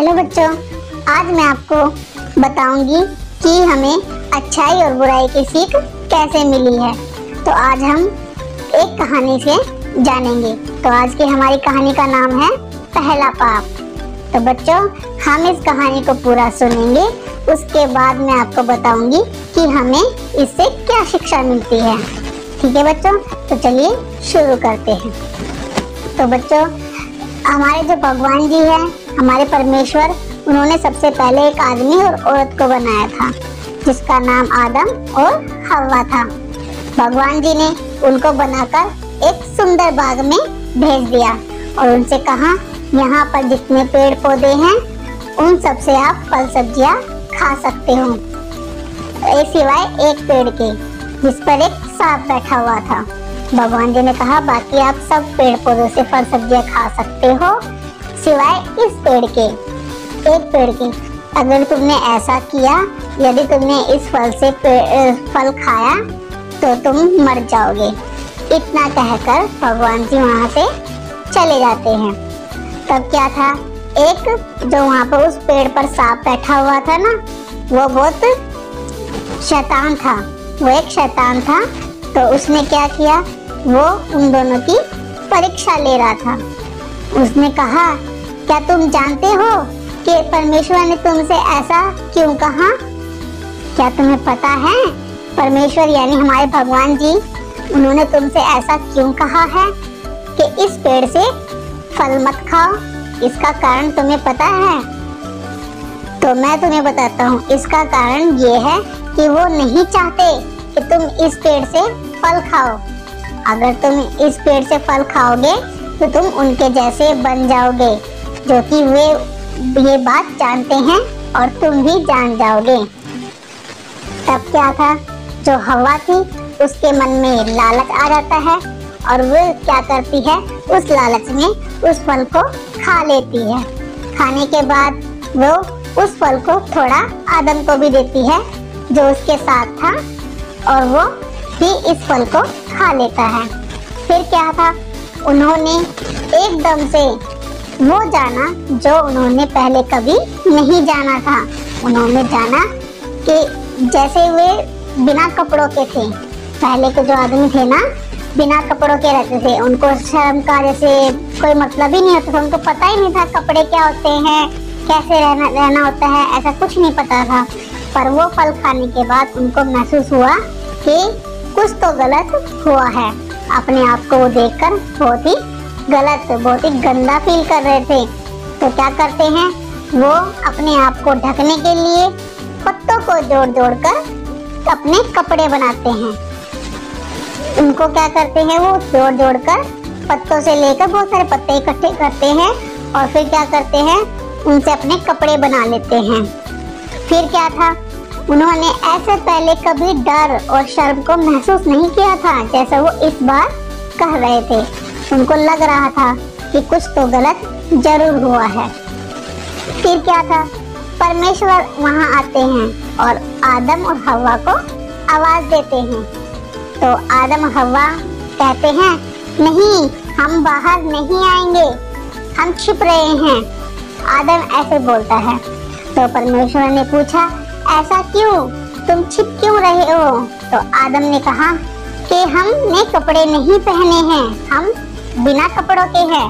Hello बच्चों, आज मैं आपको बताऊंगी कि हमें अच्छाई और बुराई की सीख कैसे मिली है। तो आज हम एक कहानी से जानेंगे। तो आज की हमारी कहानी का नाम है पहला पाप। तो बच्चों, हम इस कहानी को पूरा सुनेंगे, उसके बाद मैं आपको बताऊंगी कि हमें इससे क्या शिक्षा मिलती है। ठीक है बच्चों, तो चलिए शुरू करते हैं। तो बच्चों, हमारे जो भगवान जी हैं, हमारे परमेश्वर, उन्होंने सबसे पहले एक आदमी और औरत को बनाया था जिसका नाम आदम और हव्वा था। भगवान जी ने उनको बनाकर एक सुंदर बाग में भेज दिया और उनसे कहा, यहाँ पर जितने पेड़ पौधे हैं उन सब से आप फल सब्जियाँ खा सकते हो, सिवाय एक पेड़ के जिस पर एक सांप बैठा हुआ था। भगवान जी ने कहा, बाकी आप सब पेड़ पौधों से फल सब्जियां खा सकते हो सिवाय इस पेड़ के, एक पेड़ के। अगर तुमने ऐसा किया, यदि तुमने इस फल से फल खाया तो तुम मर जाओगे। इतना कहकर भगवान जी वहाँ से चले जाते हैं। तब क्या था, एक जो वहाँ पर उस पेड़ पर सांप बैठा हुआ था ना, वो बहुत शैतान था। वो एक शैतान था। तो उसने क्या किया, वो उन दोनों की परीक्षा ले रहा था। उसने कहा, क्या तुम जानते हो कि परमेश्वर ने तुमसे ऐसा क्यों कहा? क्या तुम्हें पता है परमेश्वर यानी हमारे भगवान जी, उन्होंने तुमसे ऐसा क्यों कहा है कि इस पेड़ से फल मत खाओ? इसका कारण तुम्हें पता है? तो मैं तुम्हें बताता हूँ। इसका कारण ये है कि वो नहीं चाहते कि तुम इस पेड़ से फल खाओ। अगर तुम इस पेड़ से फल खाओगे तो तुम उनके जैसे बन जाओगे, जो कि वे ये बात जानते हैं और तुम भी जान जाओगे। तब क्या था, जो हवा थी उसके मन में लालच आ जाता है और वो क्या करती है, उस लालच में उस फल को खा लेती है। खाने के बाद वो उस फल को थोड़ा आदम को भी देती है जो उसके साथ था, और वो भी इस फल को खा लेता है। फिर क्या था, उन्होंने एकदम से वो जाना जो उन्होंने पहले कभी नहीं जाना था। उन्होंने जाना कि जैसे वे बिना कपड़ों के थे, पहले के जो आदमी थे ना, बिना कपड़ों के रहते थे। उनको शर्म का जैसे कोई मतलब ही नहीं होता था। उनको पता ही नहीं था कपड़े क्या होते हैं, कैसे रहना होता है, ऐसा कुछ नहीं पता था। पर वो फल खाने के बाद उनको महसूस हुआ कि कुछ तो गलत हुआ है। अपने आप को वो देखकर बहुत ही गलत, बहुत ही गंदा फील कर रहे थे। तो क्या करते हैं, वो अपने आप को ढकने के लिए पत्तों को जोड़ जोड़ कर अपने कपड़े बनाते हैं। उनको क्या करते हैं, वो जोड़ जोड़ कर पत्तों से लेकर बहुत सारे पत्ते इकट्ठे करते हैं और फिर क्या करते हैं, उनसे अपने कपड़े बना लेते हैं। फिर क्या था, उन्होंने ऐसे पहले कभी डर और शर्म को महसूस नहीं किया था जैसा वो इस बार कह रहे थे। उनको लग रहा था कि कुछ तो गलत जरूर हुआ है। फिर क्या था, परमेश्वर वहां आते हैं और आदम और हव्वा को आवाज देते हैं। तो आदम और हव्वा कहते हैं, नहीं, हम बाहर नहीं आएंगे, हम छिप रहे हैं। आदम ऐसे बोलता है। तो परमेश्वर ने पूछा, ऐसा क्यों, तुम छिप क्यों रहे हो? तो आदम ने कहा कि हमने कपड़े नहीं पहने हैं, हम बिना कपड़ों के हैं।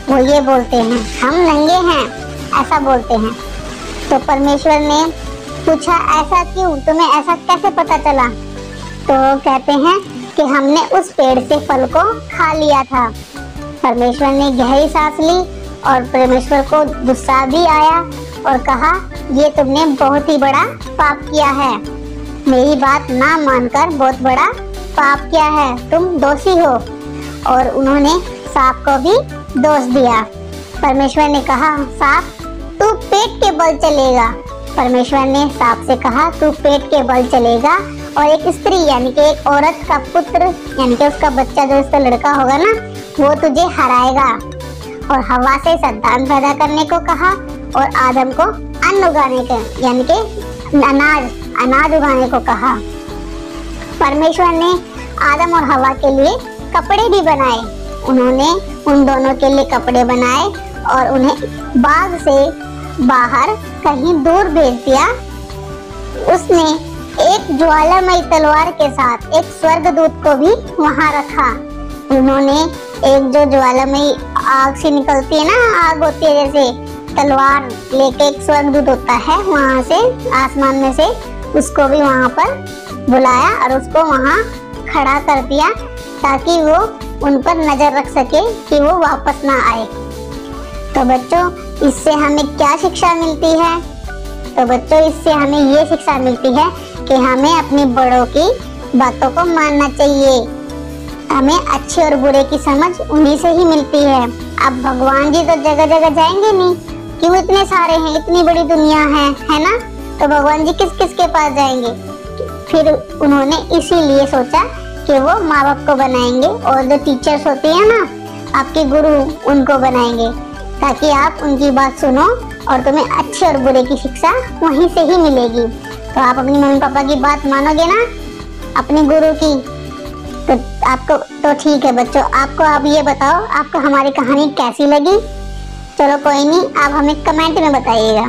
वो ये बोलते हैं, हम नंगे हैं, ऐसा बोलते हैं। तो परमेश्वर ने पूछा, ऐसा क्यों, तुम्हें ऐसा कैसे पता चला? तो कहते हैं कि हमने उस पेड़ से फल को खा लिया था। परमेश्वर ने गहरी सांस ली और परमेश्वर को गुस्सा भी आया और कहा, ये तुमने बहुत ही बड़ा पाप किया है, मेरी बात ना मानकर बहुत बड़ा पाप किया है, तुम दोषी हो। और उन्होंने सांप को भी दोष दिया। परमेश्वर ने कहा, सांप तू पेट के बल चलेगा। परमेश्वर ने सांप से कहा, तू पेट के बल चलेगा और एक स्त्री यानी कि एक औरत का पुत्र यानी कि उसका बच्चा जो उसका लड़का होगा ना, वो तुझे हराएगा। और हवा से संतान पैदा करने को कहा और आदम को अन्न उगाने का यानी कि अनाज उगाने को कहा। परमेश्वर ने आदम और हवा के लिए कपड़े भी बनाए। उन्होंने उन दोनों के लिए कपड़े बनाए और उन्हें बाग से बाहर कहीं दूर भेज दिया। उसने एक ज्वालामयी तलवार के साथ एक स्वर्गदूत को भी वहां रखा। उन्होंने एक जो ज्वालामयी आग से निकलती है ना, आग होती है जैसे, तलवार लेके एक स्वर्गदूत होता है वहां से आसमान में से, उसको भी वहां पर बुलाया और उसको वहां खड़ा कर दिया ताकि वो उन पर नजर रख सके कि वो वापस ना आए। तो बच्चों, इससे हमें क्या शिक्षा मिलती है? तो बच्चों, इससे हमें ये शिक्षा मिलती है कि हमें अपने बड़ों की बातों को मानना चाहिए। हमें अच्छे और बुरे की समझ उन्हीं से ही मिलती है। अब भगवान जी तो जगह जगह जाएंगे नहीं, क्यों? इतने सारे हैं, इतनी बड़ी दुनिया है ना? तो भगवान जी किस किस के पास जाएंगे? फिर उन्होंने इसीलिए सोचा कि वो माँ बाप को बनाएंगे और जो टीचर्स होती है ना, आपके गुरु, उनको बनाएंगे ताकि आप उनकी बात सुनो और तुम्हें अच्छे और बुरे की शिक्षा वहीं से ही मिलेगी। तो आप अपनी मम्मी पापा की बात मानोगे ना, अपने गुरु की, तो आपको तो ठीक है बच्चों। आपको अब ये बताओ, आपको हमारी कहानी कैसी लगी? चलो कोई नहीं, आप हमें कमेंट में बताइएगा।